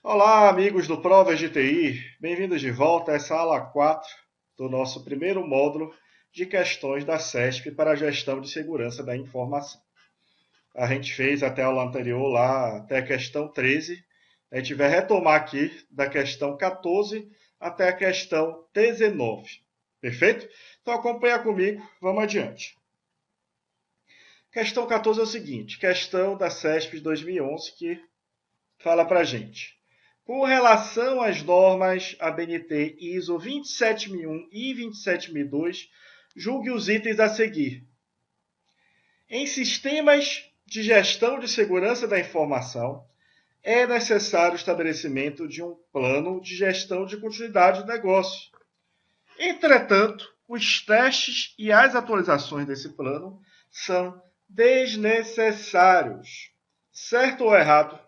Olá, amigos do Provas de TI. Bem-vindos de volta a essa aula 4 do nosso primeiro módulo de questões da CESP para a gestão de segurança da informação. A gente fez até a aula anterior lá, até a questão 13. A gente vai retomar aqui da questão 14 até a questão 19. Perfeito? Então acompanha comigo, vamos adiante. Questão 14 é o seguinte, questão da CESP de 2011 que fala para a gente. Com relação às normas ABNT ISO 27001 e 27002, julgue os itens a seguir. Em sistemas de gestão de segurança da informação, é necessário o estabelecimento de um plano de gestão de continuidade do negócio. Entretanto, os testes e as atualizações desse plano são desnecessários. Certo ou errado?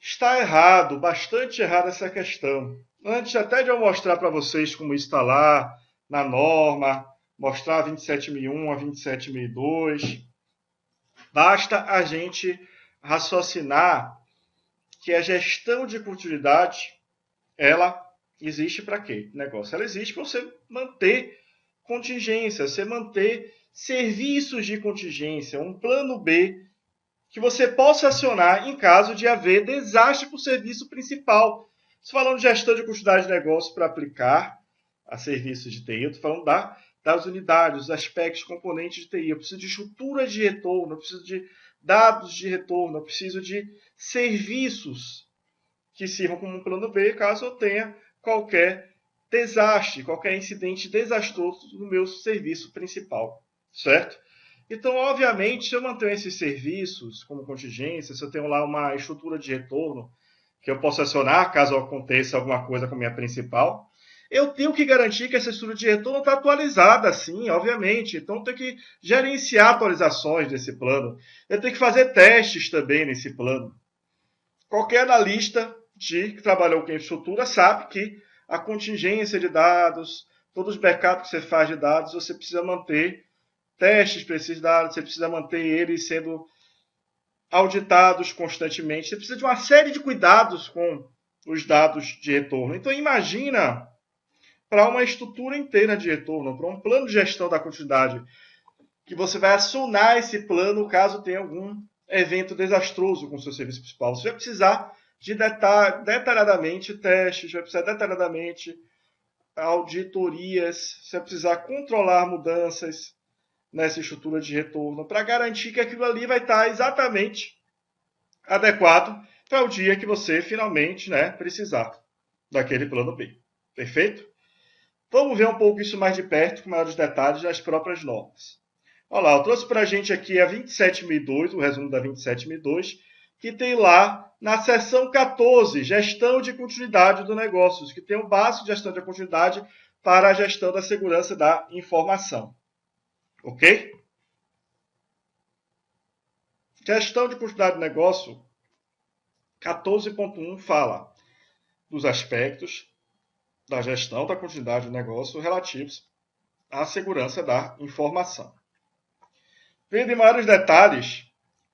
Está errado, bastante errado essa questão. Antes até de eu mostrar para vocês como instalar na norma, mostrar a 27001, a 27002, basta a gente raciocinar que a gestão de continuidade, ela existe para quê? Negócio, ela existe para você manter contingência, você manter serviços de contingência, um plano B que você possa acionar em caso de haver desastre para o serviço principal. Estou falando de gestão de continuidade de negócio para aplicar a serviços de TI. Eu estou falando das unidades, dos aspectos, componentes de TI. Eu preciso de estrutura de retorno, eu preciso de dados de retorno, eu preciso de serviços que sirvam como um plano B caso eu tenha qualquer desastre, qualquer incidente desastroso no meu serviço principal, certo? Então, obviamente, se eu mantenho esses serviços como contingência, se eu tenho lá uma estrutura de retorno que eu posso acionar caso aconteça alguma coisa com a minha principal, eu tenho que garantir que essa estrutura de retorno está atualizada, sim, obviamente. Então, eu tenho que gerenciar atualizações desse plano. Eu tenho que fazer testes também nesse plano. Qualquer analista que trabalhou com infraestrutura sabe que a contingência de dados, todos os backups que você faz de dados, você precisa manter testes para esses dados, você precisa manter eles sendo auditados constantemente, você precisa de uma série de cuidados com os dados de retorno. Então imagina para uma estrutura inteira de retorno, para um plano de gestão da continuidade, que você vai acionar esse plano caso tenha algum evento desastroso com o seu serviço principal. Você vai precisar de detalhadamente testes, vai precisar detalhadamente auditorias, você vai precisar controlar mudanças nessa estrutura de retorno para garantir que aquilo ali vai estar exatamente adequado para o dia que você finalmente precisar daquele plano B. Perfeito? Vamos ver um pouco isso mais de perto, com maiores detalhes nas próprias normas. Olha lá, eu trouxe para a gente aqui a 27002, o resumo da 27002, que tem lá na seção 14, gestão de continuidade do negócio, que tem o básico de gestão de continuidade para a gestão da segurança da informação. Ok? Gestão de continuidade do negócio, 14.1 fala dos aspectos da gestão da continuidade do negócio relativos à segurança da informação. Vendo em maiores detalhes,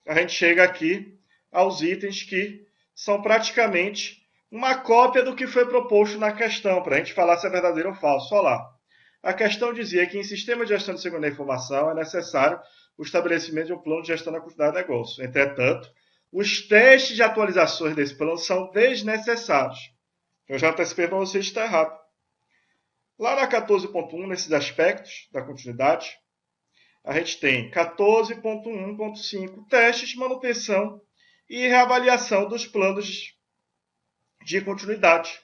a gente chega aqui aos itens que são praticamente uma cópia do que foi proposto na questão, para a gente falar se é verdadeiro ou falso. Olha lá. A questão dizia que em sistema de gestão de segurança da informação é necessário o estabelecimento de um plano de gestão da continuidade do negócio. Entretanto, os testes de atualizações desse plano são desnecessários. Eu já antecipei para vocês que está errado. Lá na 14.1, nesses aspectos da continuidade, a gente tem 14.1.5, testes de manutenção e reavaliação dos planos de continuidade.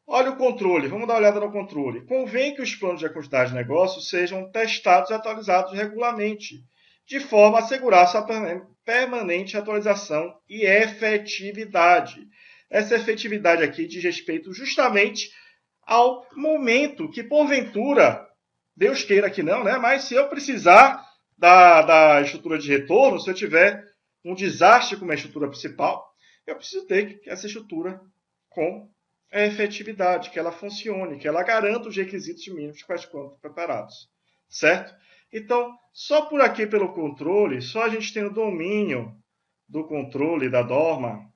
Olha o controle, vamos dar uma olhada no controle. Convém que os planos de continuidade de negócio sejam testados e atualizados regularmente, de forma a assegurar sua permanente atualização e efetividade. Essa efetividade aqui diz respeito justamente ao momento que, porventura, Deus queira que não, mas se eu precisar da estrutura de retorno, se eu tiver um desastre com a estrutura principal, eu preciso ter essa estrutura com efetividade, que ela funcione, que ela garanta os requisitos mínimos quais quanto preparados. Certo? Então, só por aqui pelo controle, só a gente tem o domínio do controle da norma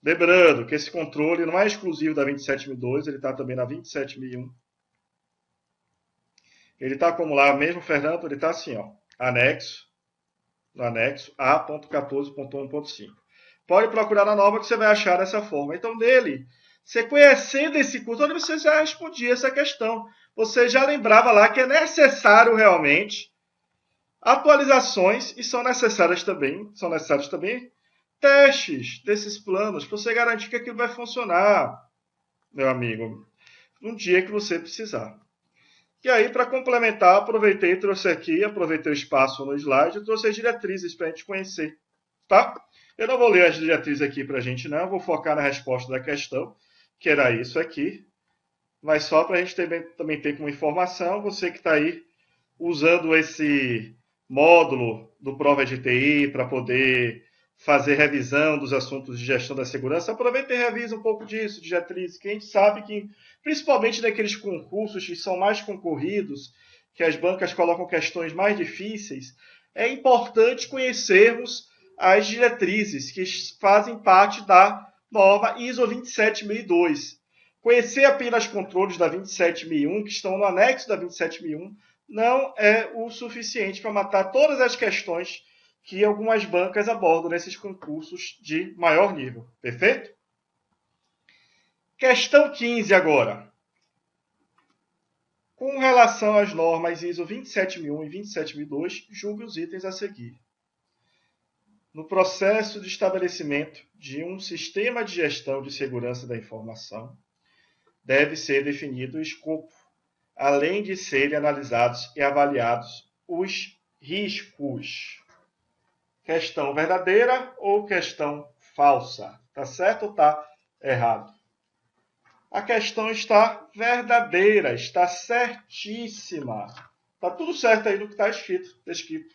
Lembrando que esse controle não é exclusivo da 27002, ele está também na 27001. Ele está como lá mesmo, Fernando, ele está assim, ó, no anexo A.14.1.5. Pode procurar na norma que você vai achar dessa forma. Então, dele, você conhecendo esse controle, você já respondia essa questão. Você já lembrava lá que é necessário realmente atualizações e são necessários também testes desses planos para você garantir que aquilo vai funcionar, meu amigo, no dia que você precisar. E aí, para complementar, aproveitei o espaço no slide, trouxe as diretrizes para a gente conhecer, tá? Eu não vou ler as diretrizes aqui para a gente, não, eu vou focar na resposta da questão, que era isso aqui, mas só para a gente também ter como informação, você que está aí usando esse módulo do Prova de TI para poder fazer revisão dos assuntos de gestão da segurança, aproveita e revisa um pouco disso, de diretriz, que a gente sabe que, principalmente naqueles concursos que são mais concorridos, que as bancas colocam questões mais difíceis, é importante conhecermos as diretrizes que fazem parte da nova ISO 27002. Conhecer apenas controles da 27001, que estão no anexo da 27001, não é o suficiente para matar todas as questões que algumas bancas abordam nesses concursos de maior nível. Perfeito? Questão 15 agora. Com relação às normas ISO 27001 e 27002, julgue os itens a seguir. No processo de estabelecimento de um sistema de gestão de segurança da informação, deve ser definido o escopo, além de serem analisados e avaliados os riscos. Questão verdadeira ou questão falsa? Tá certo ou tá errado? A questão está verdadeira, está certíssima. Tá tudo certo aí no que está escrito.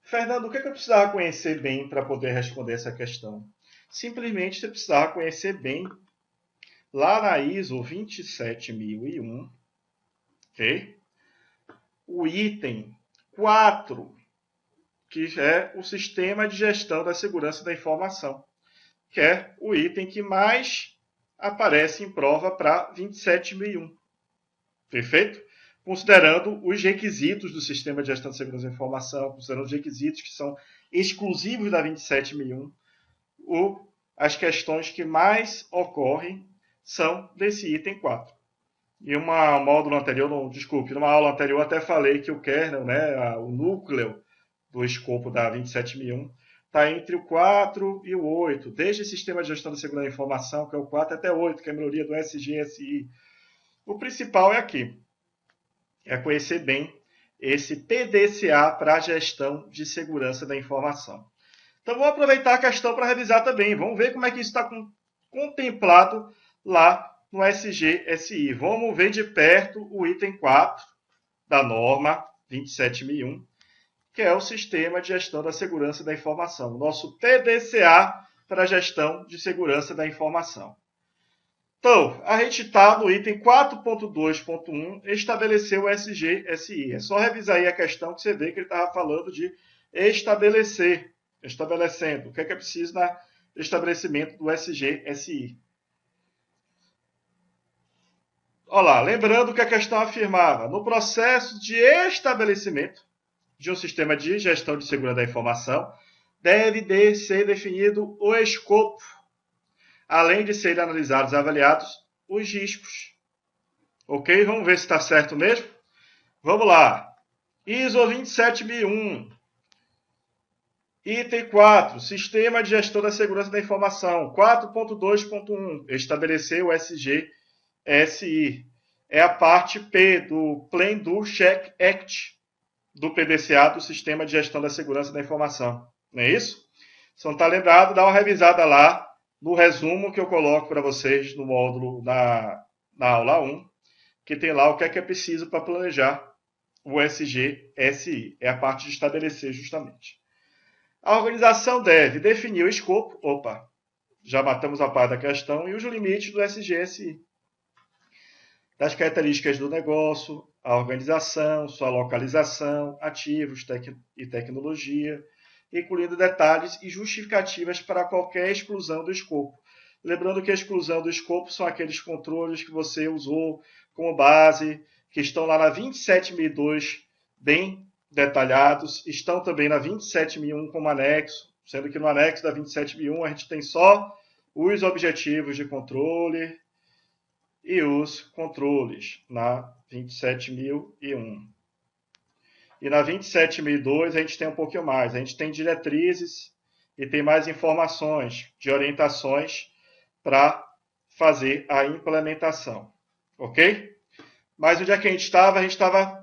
Fernando, o que eu precisava conhecer bem para poder responder essa questão? Simplesmente você precisava conhecer bem lá na ISO 27001, ok? O item 4, que é o Sistema de Gestão da Segurança da Informação, que é o item que mais aparece em prova para 27001. Perfeito? Considerando os requisitos do Sistema de Gestão da Segurança da Informação, considerando os requisitos que são exclusivos da 27001, as questões que mais ocorrem são desse item 4. Em numa aula anterior até falei que o kernel, né, o núcleo do escopo da 27001, está entre o 4 e o 8, desde o Sistema de Gestão da Segurança da Informação, que é o 4 até o 8, que é a melhoria do SG-SI. O principal é aqui, é conhecer bem esse PDCA para a gestão de segurança da informação. Então, vou aproveitar a questão para revisar também. Vamos ver como é que isso está contemplado lá no SG-SI. Vamos ver de perto o item 4 da norma 27001, que é o Sistema de Gestão da Segurança da Informação. Nosso PDCA para a gestão de segurança da informação. Então, a gente está no item 4.2.1, estabeleceu o SG-SI. É só revisar aí a questão que você vê que ele estava falando de estabelecendo. O que é preciso no estabelecimento do SG-SI? Olha lá, lembrando que a questão afirmava, no processo de estabelecimento de um sistema de gestão de segurança da informação, deve ser definido o escopo, além de serem analisados e avaliados os riscos. Ok? Vamos ver se está certo mesmo? Vamos lá. ISO 27001. Item 4. Sistema de Gestão da Segurança da Informação. 4.2.1. Estabelecer o SG-SI. É a parte P do Plan Do Check Act do PDCA, do Sistema de Gestão da Segurança da Informação. Não é isso? Se não está lembrado, dá uma revisada lá no resumo que eu coloco para vocês no módulo na aula 1, que tem lá o que é preciso para planejar o SG-SI. É a parte de estabelecer justamente. A organização deve definir o escopo, já matamos a parte da questão, e os limites do SG-SI. Das características do negócio, a organização, sua localização, ativos e tecnologia, incluindo detalhes e justificativas para qualquer exclusão do escopo. Lembrando que a exclusão do escopo são aqueles controles que você usou como base, que estão lá na 27002, bem detalhados, estão também na 27001 como anexo, sendo que no anexo da 27001 a gente tem só os objetivos de controle e os controles na 27001. E na 27002 a gente tem um pouquinho mais, a gente tem diretrizes e tem mais informações de orientações para fazer a implementação, ok? Mas onde é que a gente estava? A gente estava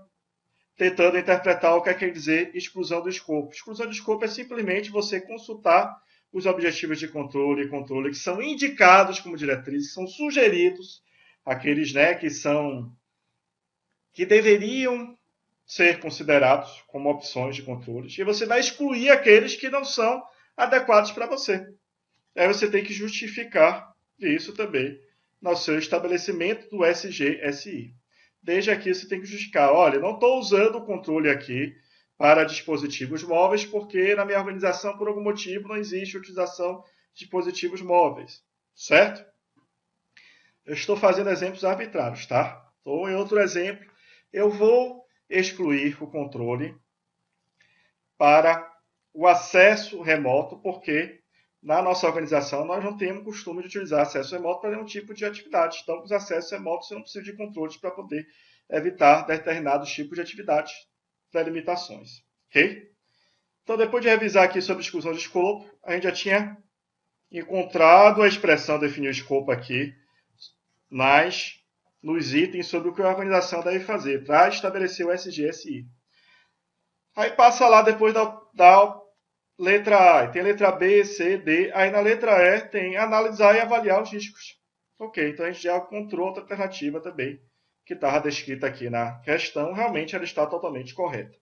tentando interpretar o que quer dizer exclusão do escopo. Exclusão do escopo é simplesmente você consultar os objetivos de controle e controle que são indicados como diretrizes, que são sugeridos, aqueles que deveriam ser considerados como opções de controles, e você vai excluir aqueles que não são adequados para você. Aí você tem que justificar isso também no seu estabelecimento do SGSI. Desde aqui você tem que justificar, olha, não estou usando o controle aqui para dispositivos móveis, porque na minha organização, por algum motivo, não existe utilização de dispositivos móveis, certo? Eu estou fazendo exemplos arbitrários, tá? Ou em outro exemplo, eu vou excluir o controle para o acesso remoto, porque na nossa organização nós não temos costume de utilizar acesso remoto para nenhum tipo de atividade. Então, os acessos remotos você não precisa de controles para poder evitar determinados tipos de atividades, delimitações. Ok? Então, depois de revisar aqui sobre exclusão de escopo, a gente já tinha encontrado a expressão definir o escopo aqui nos itens sobre o que a organização deve fazer para estabelecer o SGSI. Aí passa lá depois da letra A, tem letra B, C, D. Aí na letra E tem analisar e avaliar os riscos. Ok, então a gente já encontrou outra alternativa também, que estava descrita aqui na questão. Realmente ela está totalmente correta.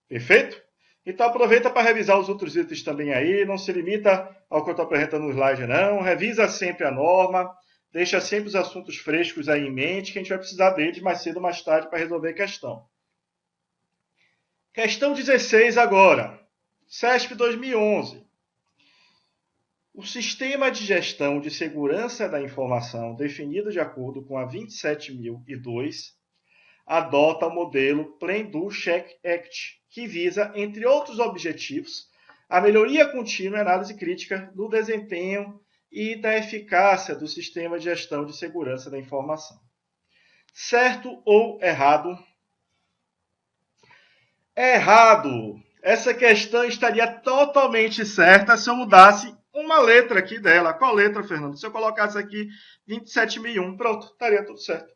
Perfeito? Então aproveita para revisar os outros itens também aí. Não se limita ao que eu estou apresentando no slide, não. Revisa sempre a norma. Deixa sempre os assuntos frescos aí em mente, que a gente vai precisar deles mais cedo ou mais tarde para resolver a questão. Questão 16 agora. CESP 2011. O sistema de gestão de segurança da informação, definido de acordo com a 27002, adota o modelo Plain Do Check Act, que visa, entre outros objetivos, a melhoria contínua e análise crítica do desempenho e da eficácia do sistema de gestão de segurança da informação. Certo ou errado? Errado! Essa questão estaria totalmente certa se eu mudasse uma letra aqui dela. Qual letra, Fernando? Se eu colocasse aqui 27001, pronto, estaria tudo certo.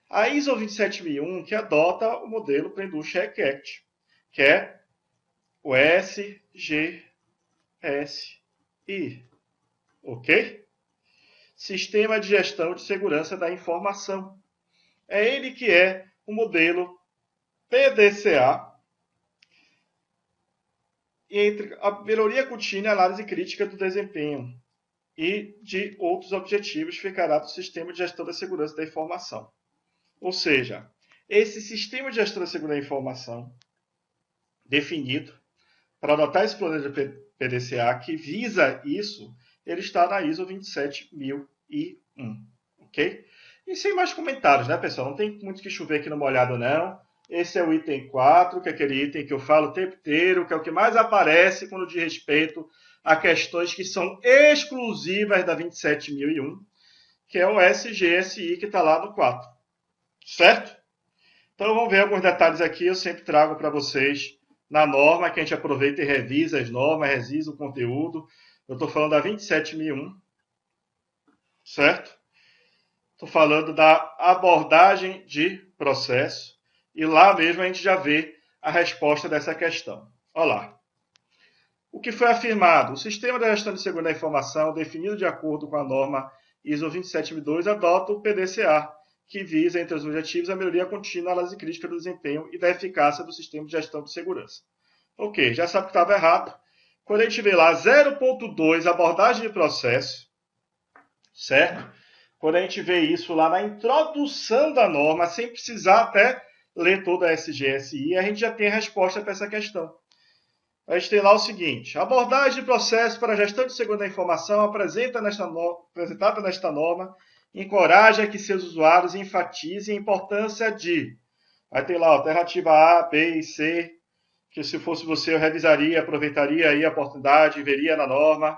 A ISO 27001 que adota o modelo Plain Do Check Act, que é o SGSI. Ok? Sistema de Gestão de Segurança da Informação. É ele que é o modelo PDCA, entre a melhoria contínua e análise crítica do desempenho e de outros objetivos ficará do Sistema de Gestão da Segurança da Informação. Ou seja, esse Sistema de Gestão da Segurança da Informação definido para adotar esse plano de PDCA que visa isso, ele está na ISO 27001, ok? E sem mais comentários, né, pessoal? Não tem muito que chover aqui no molhado, não. Esse é o item 4, que é aquele item que eu falo o tempo inteiro, que é o que mais aparece quando diz respeito a questões que são exclusivas da 27001, que é o SGSI, que está lá no 4. Certo? Então vamos ver alguns detalhes aqui, eu sempre trago para vocês na norma, que a gente aproveita e revisa as normas, revisa o conteúdo. Eu estou falando da 27001, certo? Estou falando da abordagem de processo. E lá mesmo a gente já vê a resposta dessa questão. Olha lá. O que foi afirmado? O sistema de gestão de segurança da informação, definido de acordo com a norma ISO 27002, adota o PDCA, que visa, entre os objetivos, a melhoria contínua, a análise crítica do desempenho e da eficácia do sistema de gestão de segurança. Ok, já sabe que estava errado. Quando a gente vê lá 0.2, abordagem de processo, certo? Quando a gente vê isso lá na introdução da norma, sem precisar até ler toda a SGSI, a gente já tem a resposta para essa questão. A gente tem lá o seguinte: abordagem de processo para a gestão de segurança da informação apresentada nesta norma encoraja que seus usuários enfatizem a importância de... Aí tem lá a alternativa A, B e C, que se fosse você eu revisaria, aproveitaria aí a oportunidade, veria na norma.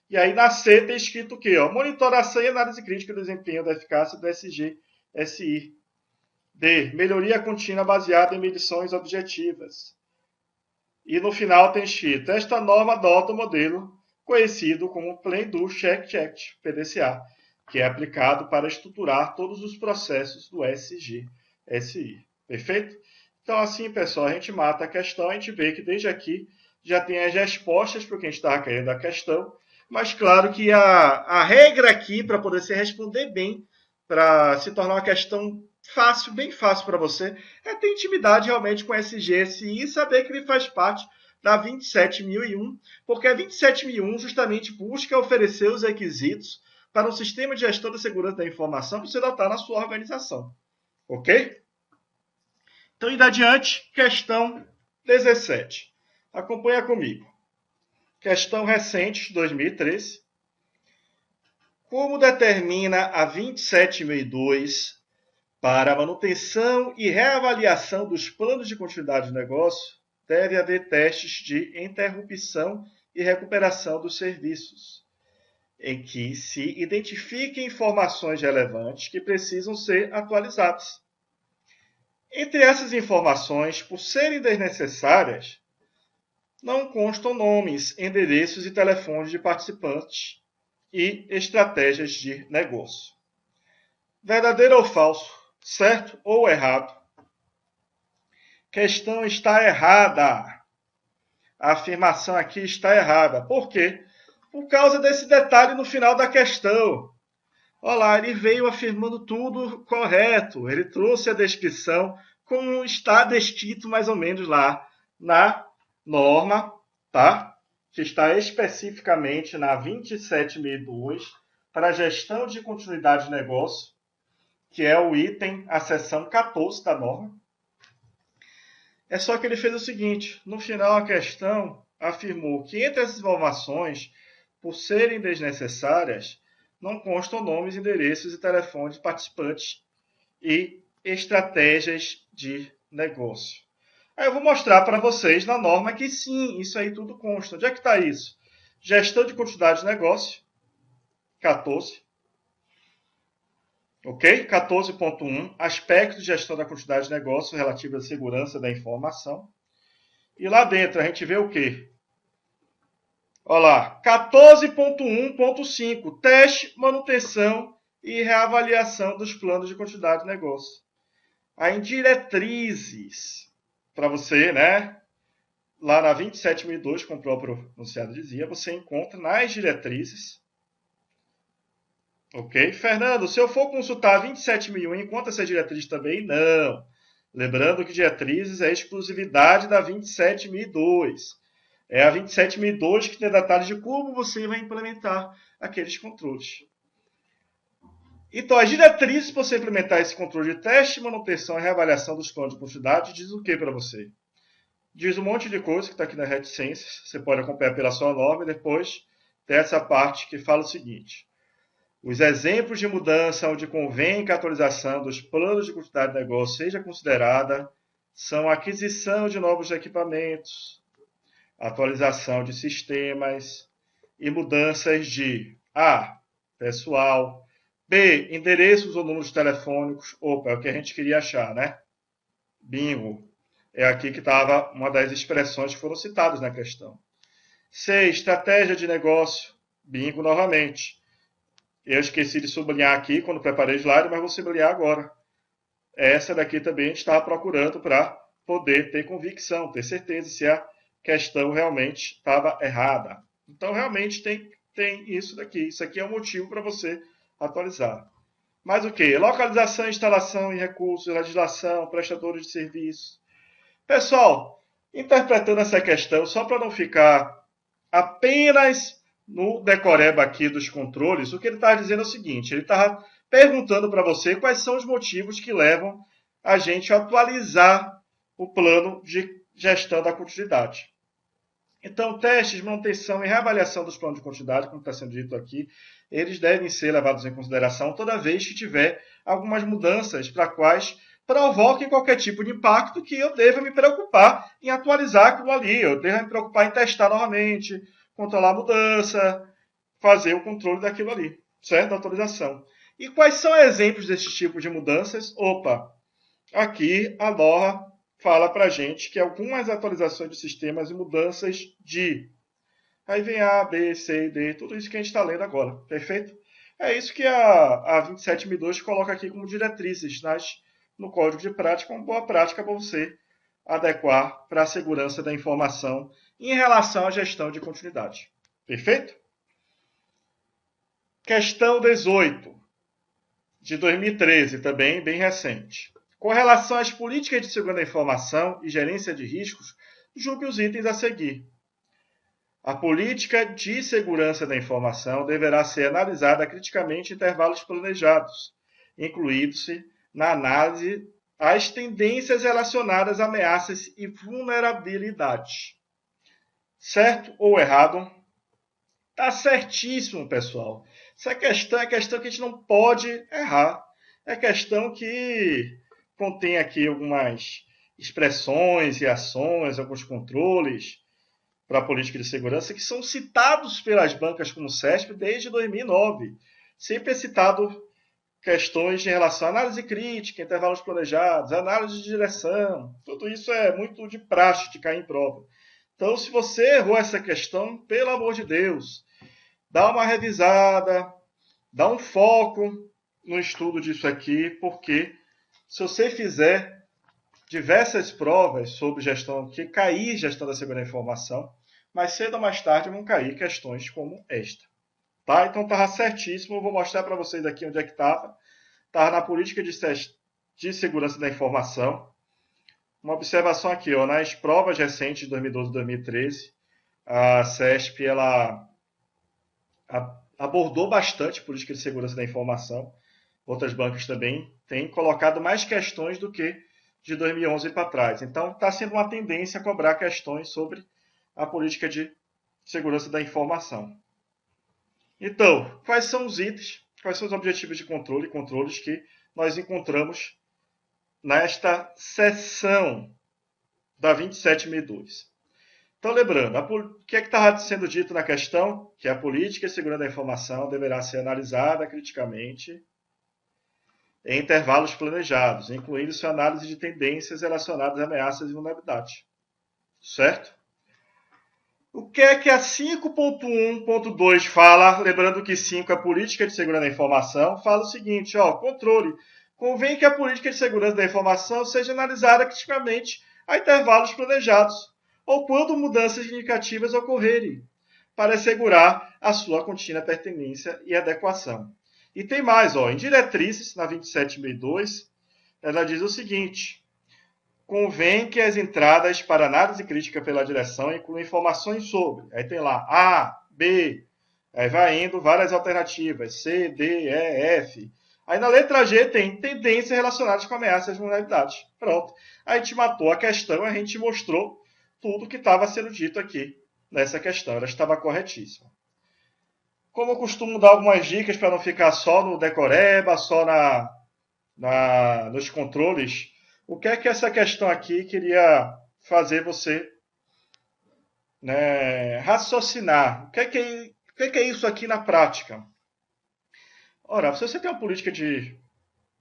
E aí na C tem escrito o quê? Monitoração e análise crítica do desempenho da eficácia do SG-SI. D. Melhoria contínua baseada em medições objetivas. E no final tem escrito: esta norma adota o modelo conhecido como Plain Do Check Act, PDCA, que é aplicado para estruturar todos os processos do SG-SI. Perfeito? Então, assim, pessoal, a gente mata a questão, a gente vê que desde aqui já tem as respostas para o que a gente estava querendo da questão, mas claro que a regra aqui, para poder se responder bem, para se tornar uma questão fácil, bem fácil para você, é ter intimidade realmente com SG-SI e saber que ele faz parte da 27001, porque a 27001 justamente busca oferecer os requisitos para um sistema de gestão da segurança da informação que você adotar na sua organização. Ok? Então, indo adiante, questão 17. Acompanha comigo. Questão recente, de 2013. Como determina a 27002 para a manutenção e reavaliação dos planos de continuidade do negócio, deve haver testes de interrupção e recuperação dos serviços, em que se identifiquem informações relevantes que precisam ser atualizadas. Entre essas informações, por serem desnecessárias, não constam nomes, endereços e telefones de participantes e estratégias de negócio. Verdadeiro ou falso? Certo ou errado? Questão está errada. A afirmação aqui está errada. Por quê? Por causa desse detalhe no final da questão. Olha lá, ele veio afirmando tudo correto. Ele trouxe a descrição como está descrito mais ou menos lá na norma, tá? Que está especificamente na 27002 para a gestão de continuidade de negócio, que é o item, a seção 14 da norma. É só que ele fez o seguinte: no final a questão afirmou que entre essas informações, por serem desnecessárias, não constam nomes, endereços e telefones de participantes e estratégias de negócio. Aí eu vou mostrar para vocês na norma que sim, isso aí tudo consta. Onde é que está isso? Gestão de continuidade de negócio, 14. Ok? 14.1, aspectos de gestão da continuidade de negócio relativo à segurança da informação. E lá dentro a gente vê o quê? Olha lá, 14.1.5, teste, manutenção e reavaliação dos planos de continuidade de negócio. Aí em diretrizes, para você, né? Lá na 27002, como o próprio enunciado dizia, você encontra nas diretrizes. Ok? Fernando, se eu for consultar a 27001, encontra essa diretriz também? Não. Lembrando que diretrizes é exclusividade da 27002. É a 27002 que tem detalhes de como você vai implementar aqueles controles. Então, as diretrizes para você implementar esse controle de teste, manutenção e reavaliação dos planos de continuidade diz o que para você? Diz um monte de coisa que está aqui na reticências. Você pode acompanhar pela sua norma e depois tem essa parte que fala o seguinte: os exemplos de mudança onde convém que a atualização dos planos de continuidade de negócio seja considerada são a aquisição de novos equipamentos, atualização de sistemas e mudanças de A, pessoal, B, endereços ou números telefônicos. Opa, é o que a gente queria achar, né? Bingo. É aqui que estava uma das expressões que foram citadas na questão. C, estratégia de negócio. Bingo novamente. Eu esqueci de sublinhar aqui quando preparei o slide, mas vou sublinhar agora. Essa daqui também a gente estava procurando para poder ter convicção, ter certeza se a questão realmente estava errada. Então, realmente tem isso daqui. Isso aqui é um motivo para você atualizar. Mas o que? Localização, instalação e recursos, legislação, prestadores de serviços. Pessoal, interpretando essa questão, só para não ficar apenas no decoreba aqui dos controles, o que ele está dizendo é o seguinte: ele está perguntando para você quais são os motivos que levam a gente a atualizar o plano de gestão da continuidade. Então, testes, manutenção e reavaliação dos planos de continuidade, como está sendo dito aqui, eles devem ser levados em consideração toda vez que tiver algumas mudanças para quais provoquem qualquer tipo de impacto que eu deva me preocupar em atualizar aquilo ali, eu deva me preocupar em testar novamente, controlar a mudança, fazer o controle daquilo ali, certo? Da atualização. E quais são exemplos desses tipos de mudanças? Opa, aqui a Laura fala para a gente que algumas atualizações de sistemas e mudanças de... Aí vem A, B, C, D, tudo isso que a gente está lendo agora, perfeito? É isso que a 27002 coloca aqui como diretrizes no código de prática, uma boa prática para você adequar para a segurança da informação em relação à gestão de continuidade. Perfeito? Questão 18, de 2013, também bem recente. Com relação às políticas de segurança da informação e gerência de riscos, julgue os itens a seguir. A política de segurança da informação deverá ser analisada criticamente em intervalos planejados, incluindo-se na análise as tendências relacionadas a ameaças e vulnerabilidades. Certo ou errado? Tá certíssimo, pessoal. Essa questão é questão que a gente não pode errar. É questão que contém aqui algumas expressões e ações, alguns controles para a política de segurança que são citados pelas bancas como o CESP desde 2009. Sempre é citado questões em relação à análise crítica, intervalos planejados, análise de direção. Tudo isso é muito de praxe de cair em prova. Então, se você errou essa questão, pelo amor de Deus, dá uma revisada, dá um foco no estudo disso aqui, porque se você fizer diversas provas sobre gestão, que cair gestão da segurança da informação, mais cedo ou mais tarde vão cair questões como esta. Tá? Então estava certíssimo, eu vou mostrar para vocês aqui onde é que estava. Estava na política de segurança da informação. Uma observação aqui, ó, nas provas recentes de 2012 e 2013, a CESP ela abordou bastante política de segurança da informação. Outras bancas também têm colocado mais questões do que de 2011 para trás. Então, está sendo uma tendência a cobrar questões sobre a política de segurança da informação. Então, quais são os itens, quais são os objetivos de controle e controles que nós encontramos nesta seção da 27002? Então, lembrando, o que é que estava sendo dito na questão? Que a política de segurança da informação deverá ser analisada criticamente em intervalos planejados, incluindo sua análise de tendências relacionadas a ameaças e vulnerabilidade. Certo? O que é que a 5.1.2 fala? Lembrando que 5 é a política de segurança da informação, fala o seguinte, ó, controle. Convém que a política de segurança da informação seja analisada criticamente a intervalos planejados, ou quando mudanças significativas ocorrerem, para assegurar a sua contínua pertinência e adequação. E tem mais, ó, em diretrizes, na 27002, ela diz o seguinte: convém que as entradas para análise crítica pela direção incluam informações sobre. Aí tem lá A, B, aí vai indo várias alternativas, C, D, E, F. Aí na letra G tem tendências relacionadas com ameaças e vulnerabilidades. Pronto. A gente matou a questão, a gente mostrou tudo que estava sendo dito aqui nessa questão. Ela estava corretíssima. Como eu costumo dar algumas dicas para não ficar só no decoreba, só nos controles, o que é que essa questão aqui queria fazer você, né, raciocinar? O que é isso aqui na prática? Ora, se você tem uma política de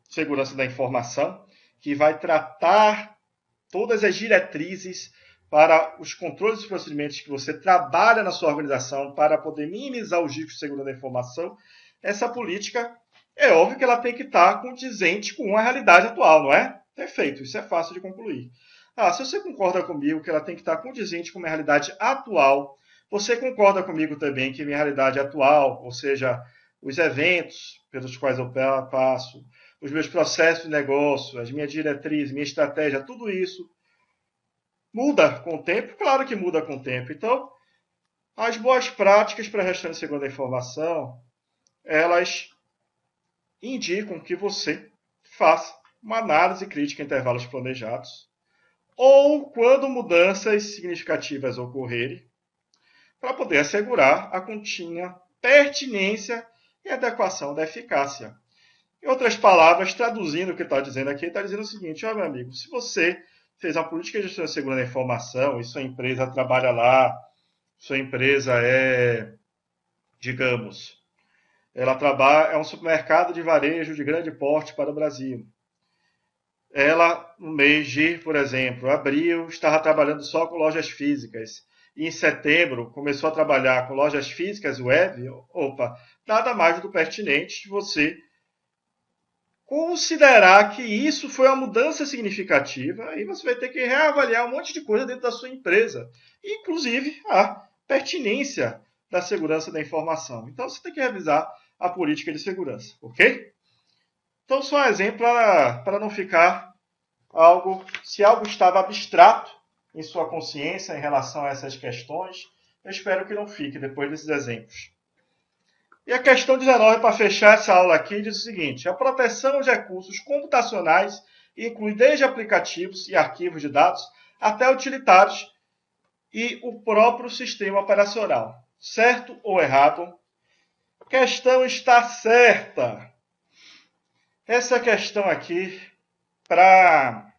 segurança da informação que vai tratar todas as diretrizes para os controles e procedimentos que você trabalha na sua organização para poder minimizar os riscos de segurança da informação, essa política é óbvio que ela tem que estar condizente com a realidade atual, não é? Perfeito, isso é fácil de concluir. Se você concorda comigo que ela tem que estar condizente com a minha realidade atual, você concorda comigo também que minha realidade atual, ou seja, os eventos pelos quais eu passo, os meus processos de negócio, as minhas diretrizes, minha estratégia, tudo isso muda com o tempo? Claro que muda com o tempo. Então, as boas práticas para a gestão de segurança da informação, elas indicam que você faça uma análise crítica em intervalos planejados, ou quando mudanças significativas ocorrerem, para poder assegurar a contínua pertinência e adequação da eficácia. Em outras palavras, traduzindo o que está dizendo aqui, está dizendo o seguinte: ó, meu amigo, se você fez uma política de gestão de segurança da informação e sua empresa trabalha lá, sua empresa digamos, ela trabalha, é um supermercado de varejo de grande porte para o Brasil. Ela, no mês de, por exemplo, abril, estava trabalhando só com lojas físicas. E em setembro começou a trabalhar com lojas físicas web. Opa, nada mais do pertinente você considerar que isso foi uma mudança significativa e você vai ter que reavaliar um monte de coisa dentro da sua empresa, inclusive a pertinência da segurança da informação. Então você tem que revisar a política de segurança, ok? Então só um exemplo para não ficar se algo estava abstrato em sua consciência em relação a essas questões, eu espero que não fique depois desses exemplos. E a questão 19, para fechar essa aula aqui, diz o seguinte: a proteção de recursos computacionais inclui desde aplicativos e arquivos de dados até utilitários e o próprio sistema operacional. Certo ou errado? A questão está certa. Essa questão aqui, para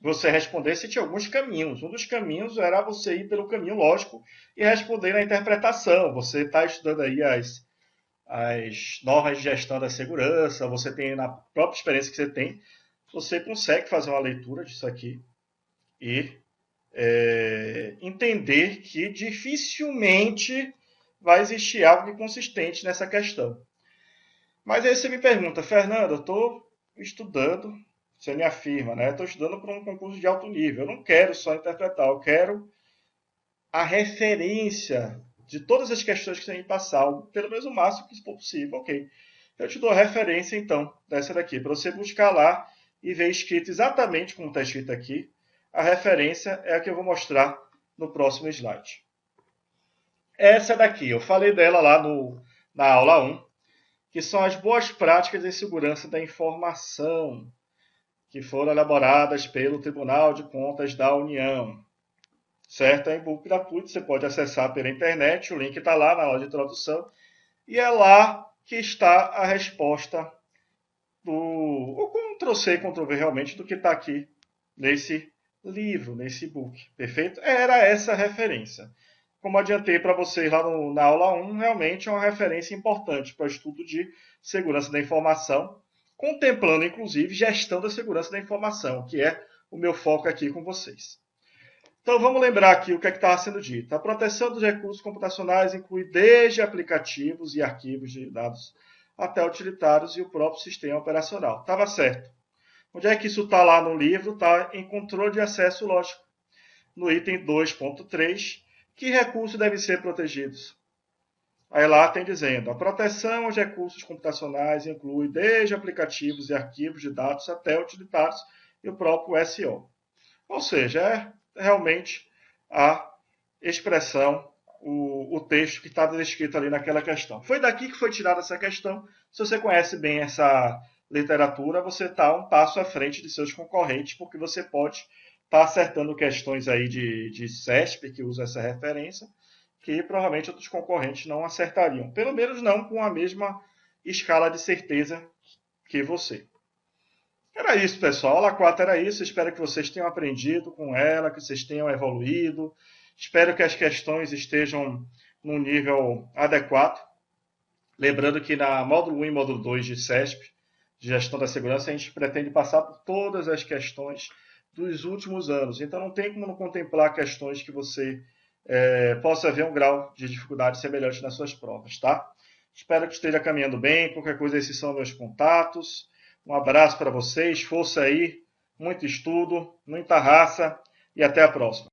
você responder, você tinha alguns caminhos. Um dos caminhos era você ir pelo caminho lógico e responder na interpretação. Você está estudando aí as normas de gestão da segurança, você tem, na própria experiência que você tem, você consegue fazer uma leitura disso aqui e entender que dificilmente vai existir algo inconsistente nessa questão. Mas aí você me pergunta: Fernando, eu estou estudando, você me afirma, né? Estou estudando para um concurso de alto nível. Eu não quero só interpretar, eu quero a referência de todas as questões que você me passar, pelo menos o máximo que for possível, ok? Eu te dou a referência, então, dessa daqui, para você buscar lá e ver escrito exatamente como está escrito aqui. A referência é a que eu vou mostrar no próximo slide. Essa daqui, eu falei dela lá na aula 1, que são as boas práticas de segurança da informação, que foram elaboradas pelo Tribunal de Contas da União. Certo? É e-book gratuito, você pode acessar pela internet, o link está lá na aula de introdução, e é lá que está a resposta o Ctrl+C, Ctrl+V realmente do que está aqui nesse livro, nesse e-book, perfeito? Era essa a referência. Como adiantei para vocês lá na aula 1, realmente é uma referência importante para o estudo de segurança da informação, contemplando inclusive gestão da segurança da informação, que é o meu foco aqui com vocês. Então vamos lembrar aqui o que estava sendo dito. A proteção dos recursos computacionais inclui desde aplicativos e arquivos de dados até utilitários e o próprio sistema operacional. Estava certo. Onde é que isso está lá no livro? Está em controle de acesso lógico. No item 2.3, que recursos devem ser protegidos? Aí lá tem dizendo: a proteção aos recursos computacionais inclui desde aplicativos e arquivos de dados até utilitários e o próprio SO. Ou seja, é realmente a expressão, o texto que estava descrito ali naquela questão. Foi daqui que foi tirada essa questão. Se você conhece bem essa literatura, você está um passo à frente de seus concorrentes, porque você pode estar acertando questões aí de CESP, que usa essa referência, que provavelmente outros concorrentes não acertariam. Pelo menos não com a mesma escala de certeza que você. Era isso, pessoal. A aula 4 era isso. Espero que vocês tenham aprendido com ela, que vocês tenham evoluído. Espero que as questões estejam num nível adequado. Lembrando que na módulo 1 e módulo 2 de CESP, de Gestão da Segurança, a gente pretende passar por todas as questões dos últimos anos. Então não tem como não contemplar questões que você possa ver um grau de dificuldade semelhante nas suas provas, tá? Espero que esteja caminhando bem. Qualquer coisa, esses são meus contatos. Um abraço para vocês, força aí, muito estudo, muita raça e até a próxima.